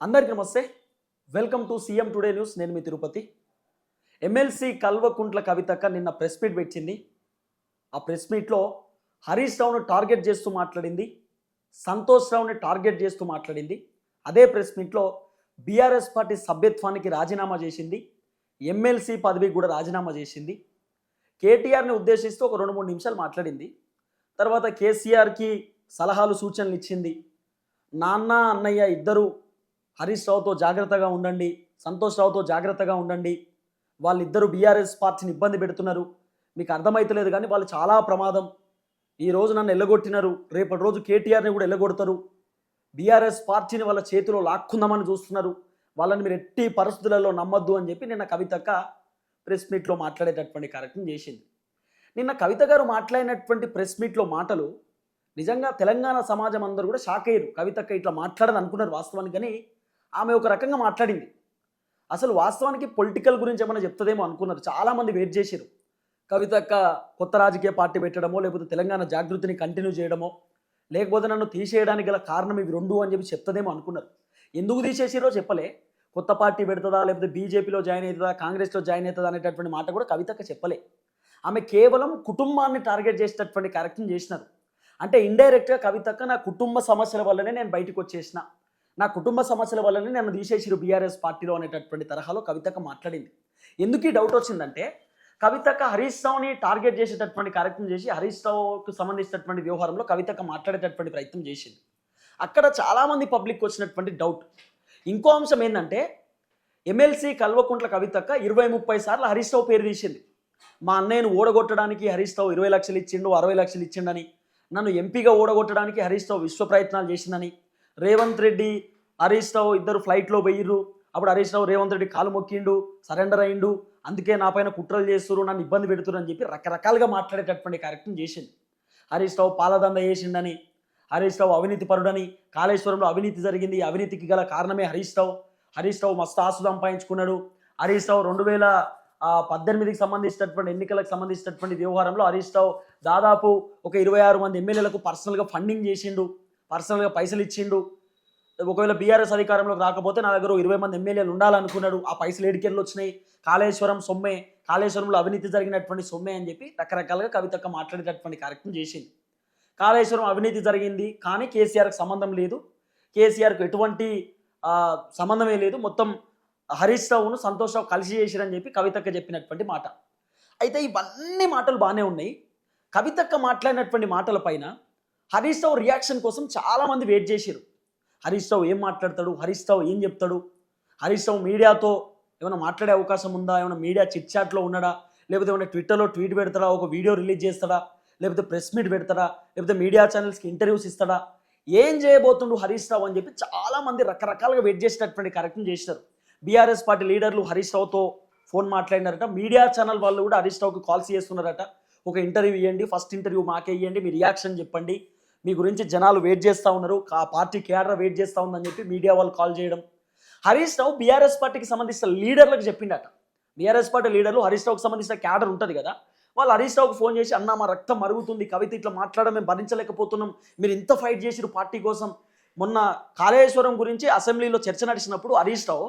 అందరికీ నమస్తే. Welcome to CM today news. నేను మీ తిరుపతి. ఎమ్మెల్సీ కల్వకుంట్ల కవితక్క నిన్న ప్రెస్ మీట్ పెట్టింది. ఆ ప్రెస్ మీట్లో హరీష్ రావును టార్గెట్ చేస్తూ మాట్లాడింది, సంతోష్ రావుని టార్గెట్ చేస్తూ మాట్లాడింది. అదే ప్రెస్ మీట్లో బీఆర్ఎస్ పార్టీ సభ్యత్వానికి రాజీనామా చేసింది, ఎమ్మెల్సీ పదవికి కూడా రాజీనామా చేసింది. కేటీఆర్ని ఉద్దేశిస్తూ ఒక 2-3 నిమిషాలు మాట్లాడింది. తర్వాత కేసీఆర్కి సలహాలు సూచనలు ఇచ్చింది. నాన్న అన్నయ్య ఇద్దరు హరీష్ రావుతో జాగ్రత్తగా ఉండండి, సంతోష్ రావుతో జాగ్రత్తగా ఉండండి, వాళ్ళిద్దరూ బీఆర్ఎస్ పార్టీని ఇబ్బంది పెడుతున్నారు, మీకు అర్థమైతలేదు కానీ వాళ్ళు చాలా ప్రమాదం, ఈ రోజు నన్ను ఎల్లగొట్టినారు, రేపటి రోజు కేటీఆర్ని కూడా ఎల్లగొడతారు, బీఆర్ఎస్ పార్టీని వాళ్ళ చేతిలో లాక్కుందామని చూస్తున్నారు, వాళ్ళని మీరు ఎట్టి పరిస్థితులలో నమ్మద్దు అని చెప్పి నిన్న కవితక్క ప్రెస్ మీట్లో మాట్లాడేటటువంటి కార్యక్రమం చేసింది. నిన్న కవిత గారు మాట్లాడినటువంటి ప్రెస్ మీట్లో మాటలు నిజంగా తెలంగాణ సమాజం అందరూ కూడా షాక్ అయ్యారు. కవితక్క ఇట్లా మాట్లాడని అనుకున్నారు వాస్తవానికి, కానీ ఆమె ఒక రకంగా మాట్లాడింది. అసలు వాస్తవానికి పొలిటికల్ గురించి ఏమైనా చెప్తుందేమో అనుకున్నారు. చాలామంది వెయిట్ చేశారు. కవితక్క కొత్త రాజకీయ పార్టీ పెట్టడమో, లేకపోతే తెలంగాణ జాగృతిని కంటిన్యూ చేయడమో, లేకపోతే నన్ను తీసేయడానికి గల కారణం ఇవి రెండు అని చెప్పి చెప్తుందేమో అనుకున్నారు. ఎందుకు తీసేసిరో చెప్పలే. కొత్త పార్టీ పెడుతుందా, లేకపోతే బీజేపీలో జాయిన్ అవుతుందా, కాంగ్రెస్లో జాయిన్ అవుతుందా అనేటటువంటి మాట కూడా కవితక్క చెప్పలే. ఆమె కేవలం కుటుంబాన్ని టార్గెట్ చేసేటటువంటి కార్యక్రమం చేసినారు. అంటే ఇండైరెక్ట్గా కవితక్క నా కుటుంబ సమస్యల వల్లనే నేను బయటకు వచ్చేసిన, నా కుటుంబ సమస్యల వల్లనే నన్ను తీసేసిరు బీఆర్ఎస్ పార్టీలో అనేటటువంటి తరహాలో కవితక్క మాట్లాడింది. ఎందుకు ఈ డౌట్ వచ్చిందంటే, కవితక్క హరీష్ రావుని టార్గెట్ చేసేటటువంటి కార్యక్రమం చేసి హరీష్ రావుకు సంబంధించినటువంటి వ్యవహారంలో కవితక్క మాట్లాడేటటువంటి ప్రయత్నం చేసింది. అక్కడ చాలామంది పబ్లిక్ వచ్చినటువంటి డౌట్. ఇంకో అంశం ఏంటంటే, ఎమ్మెల్సీ కల్వకుంట్ల కవితక్క 20-30 సార్లు హరీష్ రావు పేరు తీసింది. మా అన్నయ్యను ఓడగొట్టడానికి హరీష్ రావు 20 లక్షలు ఇచ్చిండు, 60 లక్షలు ఇచ్చిండని, నన్ను ఎంపీగా ఓడగొట్టడానికి హరీష్ రావు విశ్వ ప్రయత్నాలు చేసిందని, రేవంత్ రెడ్డి హరీష్ రావు ఇద్దరు ఫ్లైట్లో పోయిర్రు, అప్పుడు హరీష్ రావు రేవంత్ రెడ్డి కాలు మొక్కిండు, సరెండర్ అయిండు, అందుకే నా పైన కుట్రలు చేస్తున్నారు, నన్ను ఇబ్బంది పెడుతున్నారు అని చెప్పి రకరకాలుగా మాట్లాడేటటువంటి కార్యక్రమం చేసింది. హరీష్ రావు పాలదంద చేసిండని, హరీష్ రావు అవినీతి పరుడని, కాళేశ్వరంలో అవినీతి జరిగింది, అవినీతికి గల కారణమే హరీష్ రావు మస్తు ఆస్తు సంపాదించుకున్నాడు, హరీష్ రావు 2018కి సంబంధించినటువంటి ఎన్నికలకు సంబంధించినటువంటి వ్యవహారంలో హరీష్ రావు దాదాపు ఒక 26 మంది ఎమ్మెల్యేలకు పర్సనల్గా ఫండింగ్ చేసిండు, పర్సనల్గా పైసలు ఇచ్చిండు. ఒకవేళ బీఆర్ఎస్ అధికారంలోకి రాకపోతే నా దగ్గర 20 మంది ఎమ్మెల్యేలు ఉండాలనుకున్నాడు, ఆ పైసలు ఏడికెళ్ళి వచ్చినాయి, కాళేశ్వరం సొమ్మే, కాళేశ్వరంలో అవినీతి జరిగినటువంటి సొమ్మే అని చెప్పి రకరకాలుగా కవితక్క మాట్లాడేటటువంటి కార్యక్రమం చేసింది. కాళేశ్వరం అవినీతి జరిగింది కానీ కేసీఆర్కి సంబంధం లేదు, కేసీఆర్కు ఎటువంటి సంబంధమే లేదు, మొత్తం హరీష్ రావును సంతోష్ రావు కలిసి చేసిరని చెప్పి కవితక్క చెప్పినటువంటి మాట. అయితే ఇవన్నీ మాటలు బాగానే ఉన్నాయి. కవితక్క మాట్లాడినటువంటి మాటల పైన హరీష్ రావు రియాక్షన్ కోసం చాలామంది వెయిట్ చేశారు. హరీష్ రావు ఏం మాట్లాడతాడు, హరీష్ రావు ఏం చెప్తాడు, హరీష్ రావు మీడియాతో ఏమైనా మాట్లాడే అవకాశం ఉందా, ఏమైనా మీడియా చిట్ చాట్లో ఉన్నాడా, లేకపోతే ఏమైనా ట్విట్టర్లో ట్వీట్ పెడతాడా, ఒక వీడియో రిలీజ్ చేస్తాడా, లేకపోతే ప్రెస్ మీట్ పెడతాడా, లేకపోతే మీడియా ఛానల్స్కి ఇంటర్వ్యూస్ ఇస్తాడా, ఏం చేయబోతుండు హరీష్ రావు అని చెప్పి చాలామంది రకరకాలుగా వెయిట్ చేసేటటువంటి కార్యక్రమం చేశారు. బీఆర్ఎస్ పార్టీ లీడర్లు హరీష్ రావుతో ఫోన్ మాట్లాడినారట, మీడియా ఛానల్ వాళ్ళు కూడా హరీష్ రావుకి కాల్స్ చేస్తున్నారట, ఒక ఇంటర్వ్యూ ఇవ్వండి, ఫస్ట్ ఇంటర్వ్యూ మాకే ఇవ్వండి, మీ రియాక్షన్ చెప్పండి, మీ గురించి జనాలు వెయిట్ చేస్తూ ఉన్నారు, ఆ పార్టీ కేడర్ వెయిట్ చేస్తూ ఉందని చెప్పి మీడియా వాళ్ళు కాల్ చేయడం. హరీష్ రావు బీఆర్ఎస్ పార్టీకి సంబంధించిన లీడర్లకు చెప్పిండట. బీఆర్ఎస్ పార్టీ లీడర్లు హరీష్ రావుకి సంబంధించిన క్యాడర్ ఉంటుంది కదా, వాళ్ళు హరీష్ రావుకి ఫోన్ చేసి, అన్న మా రక్తం మరుగుతుంది, కవిత ఇట్లా మాట్లాడడం మేము భరించలేకపోతున్నాం, మీరు ఇంత ఫైట్ చేసిరు పార్టీ కోసం. మొన్న కాళేశ్వరం గురించి అసెంబ్లీలో చర్చ నడిచినప్పుడు హరీష్ రావు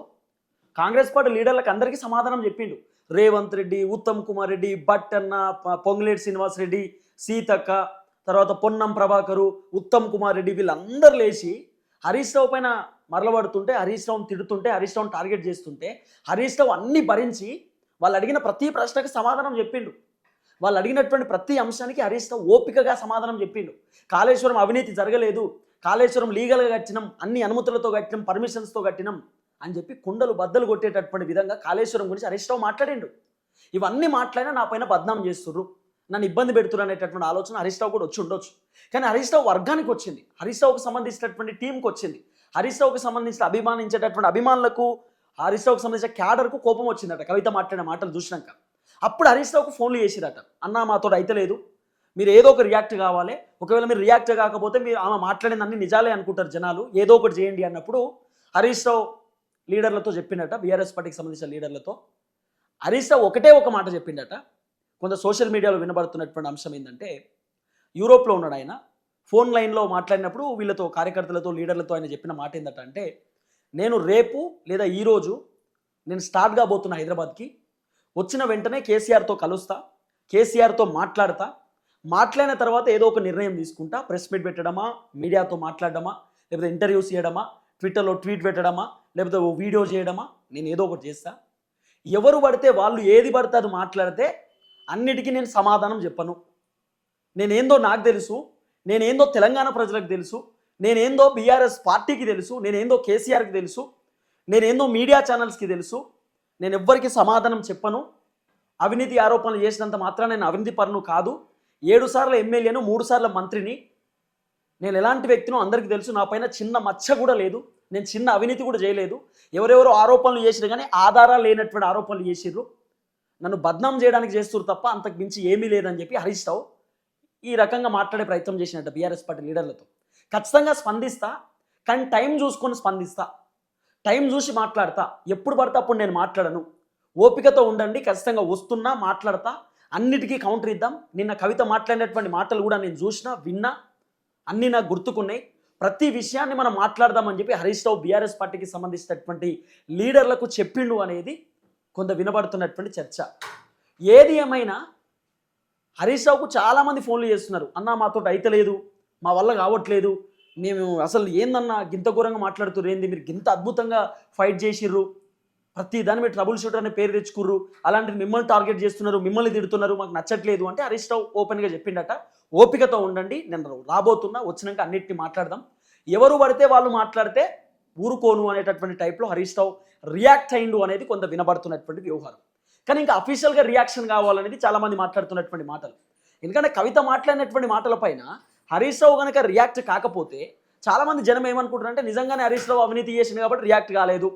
కాంగ్రెస్ పార్టీ లీడర్లకు అందరికీ సమాధానం చెప్పిండు. రేవంత్ రెడ్డి, ఉత్తమ్ కుమార్ రెడ్డి, భట్టన్న, పొంగులేటి శ్రీనివాస్ రెడ్డి, సీతక్క, తర్వాత పొన్నం ప్రభాకరు, ఉత్తమ్ కుమార్ రెడ్డి, వీళ్ళందరూ లేచి హరీష్ రావు పైన మరలబడుతుంటే, హరీష్ రావుని తిడుతుంటే, హరీష్ రావుని టార్గెట్ చేస్తుంటే హరీష్ రావు అన్ని భరించి వాళ్ళు అడిగిన ప్రతి ప్రశ్నకు సమాధానం చెప్పిండు. వాళ్ళు అడిగినటువంటి ప్రతి అంశానికి హరీష్ రావు ఓపికగా సమాధానం చెప్పిండు. కాళేశ్వరం అవినీతి జరగలేదు, కాళేశ్వరం లీగల్గా కట్టినాం, అన్ని అనుమతులతో కట్టినాం, పర్మిషన్స్తో కట్టినాం అని చెప్పి కుండలు బద్దలు కొట్టేటటువంటి విధంగా కాళేశ్వరం గురించి హరీష్ రావు మాట్లాడిండు. ఇవన్నీ మాట్లాడినా నా పైన బద్నాం చేస్తుర్రు, నన్ను ఇబ్బంది పెడుతున్నారు అనేటటువంటి ఆలోచన హరీష్ రావు కూడా వచ్చి ఉండొచ్చు. కానీ హరీష్ రావు వర్గానికి వచ్చింది, హరీష్ రావుకి సంబంధించినటువంటి టీంకి వచ్చింది, హరీష్ రావుకి సంబంధించిన అభిమానించేటటువంటి అభిమానులకు, హరీష్ రావుకి సంబంధించిన క్యాడర్కు కోపం వచ్చిందట కవిత మాట్లాడిన మాటలు చూసినాక. అప్పుడు హరీష్ రావుకు ఫోన్లు చేసిరట, అన్న మాతో అయితే లేదు, మీరు ఏదో ఒక రియాక్ట్ కావాలి, ఒకవేళ మీరు రియాక్ట్ కాకపోతే మీరు ఆమె మాట్లాడిన అన్ని నిజాలే అనుకుంటారు జనాలు, ఏదో ఒకటి చేయండి అన్నప్పుడు హరీష్ రావు లీడర్లతో చెప్పిండట, బీఆర్ఎస్ పార్టీకి సంబంధించిన లీడర్లతో. హరీష్ రావు ఒకటే ఒక మాట చెప్పిండట. కొంత సోషల్ మీడియాలో వినబడుతున్నటువంటి అంశం ఏంటంటే, యూరోప్లో ఉన్నాడు ఆయన, ఫోన్ లైన్లో మాట్లాడినప్పుడు వీళ్ళతో, కార్యకర్తలతో, లీడర్లతో ఆయన చెప్పిన మాట ఏంటంటే, నేను రేపు లేదా ఈరోజు నేను స్టార్ట్ కాబోతున్న హైదరాబాద్కి. వచ్చిన వెంటనే కేసీఆర్తో కలుస్తా, కేసీఆర్తో మాట్లాడతా. మాట్లాడిన తర్వాత ఏదో ఒక నిర్ణయం తీసుకుంటా. ప్రెస్ మీట్ పెట్టడమా, మీడియాతో మాట్లాడడమా, లేకపోతే ఇంటర్వ్యూస్ చేయడమా, ట్విట్టర్లో ట్వీట్ పెట్టడమా, లేకపోతే ఓ వీడియో చేయడమా, నేను ఏదో ఒకటి చేస్తా. ఎవరు పడితే వాళ్ళు ఏది పడితే అది మాట్లాడితే అన్నిటికీ నేను సమాధానం చెప్పను. నేనేందో నాకు తెలుసు, నేనేందో తెలంగాణ ప్రజలకు తెలుసు, నేనేందో బీఆర్ఎస్ పార్టీకి తెలుసు, నేనేందో కేసీఆర్కి తెలుసు, నేనేందో మీడియా ఛానల్స్కి తెలుసు. నేను ఎవ్వరికి సమాధానం చెప్పను. అవినీతి ఆరోపణలు చేసినంత మాత్రం నేను అవినీతి పరును కాదు. 7 సార్లు ఎమ్మెల్యేను, 3 సార్ల మంత్రిని. నేను ఎలాంటి వ్యక్తినో అందరికీ తెలుసు. నా పైన చిన్న మచ్చ కూడా లేదు. నేను చిన్న అవినీతి కూడా చేయలేదు. ఎవరెవరో ఆరోపణలు చేసిరు కానీ ఆధారాలు లేనటువంటి ఆరోపణలు చేసిర్రు. నన్ను బద్నాం చేయడానికి చేస్తున్నారు తప్ప అంతకు మించి ఏమీ లేదని చెప్పి హరీష్ రావు ఈ రకంగా మాట్లాడే ప్రయత్నం చేసినట్ట బీఆర్ఎస్ పార్టీ లీడర్లతో. ఖచ్చితంగా స్పందిస్తా, కానీ టైం చూసుకొని స్పందిస్తా. టైం చూసి మాట్లాడతా. ఎప్పుడు పడితే అప్పుడు నేను మాట్లాడను. ఓపికతో ఉండండి. ఖచ్చితంగా వస్తున్నా, మాట్లాడతా. అన్నిటికీ కౌంటర్ ఇద్దాం. నిన్న కవిత మాట్లాడినటువంటి మాటలు కూడా నేను చూసినా, విన్నా, అన్నీ నాకు గుర్తుకున్నాయి. ప్రతి విషయాన్ని మనం మాట్లాడదామని చెప్పి హరీష్ రావు బీఆర్ఎస్ పార్టీకి సంబంధించినటువంటి లీడర్లకు చెప్పిండు అనేది కొంత వినబడుతున్నటువంటి చర్చ. ఏది ఏమైనా హరీష్ రావుకు చాలామంది ఫోన్లు చేస్తున్నారు. అన్నా మాతో అయితలేదు, మా వల్ల కావట్లేదు, మేము అసలు ఏందన్నా గింత ఘోరంగా మాట్లాడుతున్నారు, ఏంది మీరు గింత అద్భుతంగా ఫైట్ చేసిర్రు, ప్రతి దాన్ని మీరు ట్రబుల్ షూటర్ అనే పేరు తెచ్చుకుర్రు, అలాంటిది మిమ్మల్ని టార్గెట్ చేస్తున్నారు, మిమ్మల్ని తిడుతున్నారు, మాకు నచ్చట్లేదు అంటే హరీష్ రావు ఓపెన్గా చెప్పిండట. ఓపికతో ఉండండి, నేను రాబోతున్నా, వచ్చినాక అన్నిటిని మాట్లాడదాం. ఎవరు పడితే వాళ్ళు మాట్లాడితే ఊరుకోను అనేటటువంటి టైప్లో హరీష్ రావు రియాక్ట్ అయిండు అనేది కొంత వినబడుతున్నటువంటి వ్యవహారం. కానీ ఇంకా అఫీషియల్గా రియాక్షన్ కావాలనేది చాలామంది మాట్లాడుతున్నటువంటి మాటలు. ఎందుకంటే కవిత మాట్లాడినటువంటి మాటల పైన హరీష్ రావు కనుక రియాక్ట్ కాకపోతే చాలామంది జనం ఏమనుకుంటారంటే నిజంగానే హరీష్ రావు అవినీతి చేసింది కాబట్టి రియాక్ట్ కాలేదు,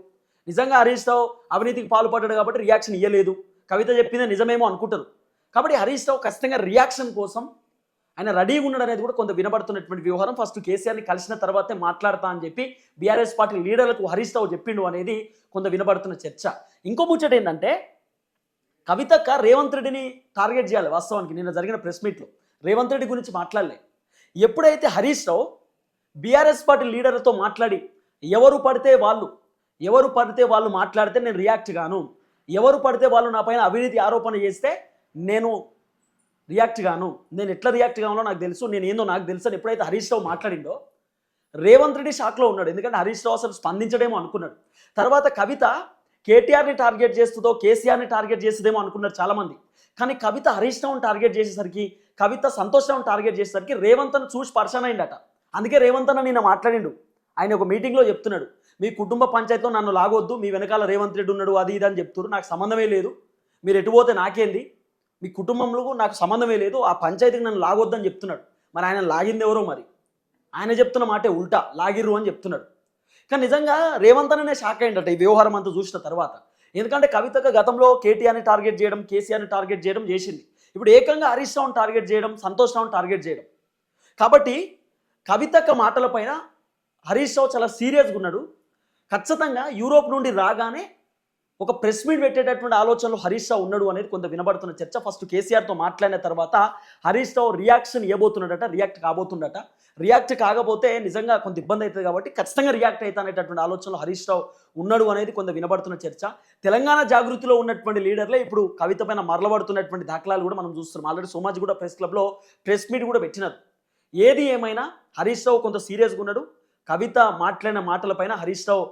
నిజంగా హరీష్ రావు అవినీతికి పాల్పడ్డాడు కాబట్టి రియాక్షన్ ఇవ్వలేదు, కవిత చెప్పిందే నిజమేమో అనుకుంటారు. కాబట్టి హరీష్ రావు ఖచ్చితంగా రియాక్షన్ కోసం ఆయన రెడీగా ఉన్నాడు అనేది కూడా కొంత వినబడుతున్నటువంటి వ్యవహారం. ఫస్ట్ కేసీఆర్ని కలిసిన తర్వాతే మాట్లాడతా అని చెప్పి బీఆర్ఎస్ పార్టీ లీడర్లకు హరీష్ రావు చెప్పిండు అనేది కొంత వినబడుతున్న చర్చ. ఇంకో ముచ్చట ఏంటంటే కవితక్క రేవంత్ రెడ్డిని టార్గెట్ చేయాలి. వాస్తవానికి నిన్న జరిగిన ప్రెస్ మీట్లో రేవంత్ రెడ్డి గురించి మాట్లాడలే. ఎప్పుడైతే హరీష్ రావు బీఆర్ఎస్ పార్టీ లీడర్లతో మాట్లాడి ఎవరు పడితే వాళ్ళు మాట్లాడితే నేను రియాక్ట్ గాను, ఎవరు పడితే వాళ్ళు నా పైన అవినీతి ఆరోపణ చేస్తే నేను రియాక్ట్ గాను, నేను ఎట్లా రియాక్ట్ కావాలో నాకు తెలుసు, నేను ఏందో నాకు తెలుసు అని ఎప్పుడైతే హరీష్ రావు మాట్లాడిండో రేవంత్ రెడ్డి షాక్లో ఉన్నాడు. ఎందుకంటే హరీష్ రావు అసలు స్పందించడేమో అనుకున్నాడు. తర్వాత కవిత కేటీఆర్ని టార్గెట్ చేస్తుందో కేసీఆర్ని టార్గెట్ చేస్తుందేమో అనుకున్నారు చాలామంది. కానీ కవిత హరీష్ రావుని టార్గెట్ చేసేసరికి, కవిత సంతోష్ రావుని టార్గెట్ చేసేసరికి రేవంత్ అన్న చూసి పర్సన్ అయిందట. అందుకే రేవంత్ అన్న నిన్న మాట్లాడిండు. ఆయన ఒక మీటింగ్లో చెప్తున్నాడు, మీ కుటుంబ పంచాయతీలో నన్ను లాగొద్దు, మీ వెనకాల రేవంత్ రెడ్డి ఉన్నాడు అది ఇది అని చెప్తున్నారు, నాకు సంబంధమే లేదు, మీరు ఎటు పోతే నాకేంది, మీ కుటుంబంలో నాకు సంబంధమే లేదు, ఆ పంచాయతీకి నన్ను లాగొద్దని చెప్తున్నాడు. మరి ఆయన లాగింది ఎవరో, మరి ఆయన చెప్తున్న మాటే ఉల్టా లాగిర్రు అని చెప్తున్నాడు. కానీ నిజంగా రేవంత్ అనే షాక్ అయిందట ఈ వ్యవహారం అంతా చూసిన తర్వాత. ఎందుకంటే కవితకు గతంలో కేటీఆర్ని టార్గెట్ చేయడం, కేసీఆర్ని టార్గెట్ చేయడం చేసింది. ఇప్పుడు ఏకంగా హరీష్ రావుని టార్గెట్ చేయడం, సంతోష్ రావుని టార్గెట్ చేయడం. కాబట్టి కవితక్క మాటల పైన హరీష్ రావు చాలా సీరియస్గా ఉన్నాడు. ఖచ్చితంగా యూరోప్ నుండి రాగానే ఒక ప్రెస్ మీట్ పెట్టేటటువంటి ఆలోచనలో హరీష్ రావు ఉన్నాడు అనేది కొంత వినబడుతున్న చర్చ. ఫస్ట్ కేసీఆర్తో మాట్లాడిన తర్వాత Harish Rao reaction ఇవ్వబోతున్నాడట, react కాబోతుండట. React కాకపోతే నిజంగా కొంత ఇబ్బంది అవుతుంది కాబట్టి ఖచ్చితంగా రియాక్ట్ అవుతా అనేటటువంటి ఆలోచనలో హరీష్ రావు ఉన్నాడు అనేది కొంత వినబడుతున్న చర్చ. తెలంగాణ జాగృతిలో ఉన్నటువంటి లీడర్లే ఇప్పుడు కవిత పైన మరలబడుతున్నటువంటి దాఖలాలు కూడా మనం చూస్తున్నాం. ఆల్రెడీ సోమాజీ కూడా ప్రెస్ క్లబ్లో ప్రెస్ మీట్ కూడా పెట్టినారు. ఏది ఏమైనా హరీష్ రావు కొంత సీరియస్గా ఉన్నాడు. కవిత మాట్లాడిన మాటలపైన హరీష్ రావు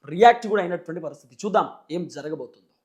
రియాక్ట్ కూడా అయినటువంటి పరిస్థితి. చూద్దాం ఏం జరగబోతుందో.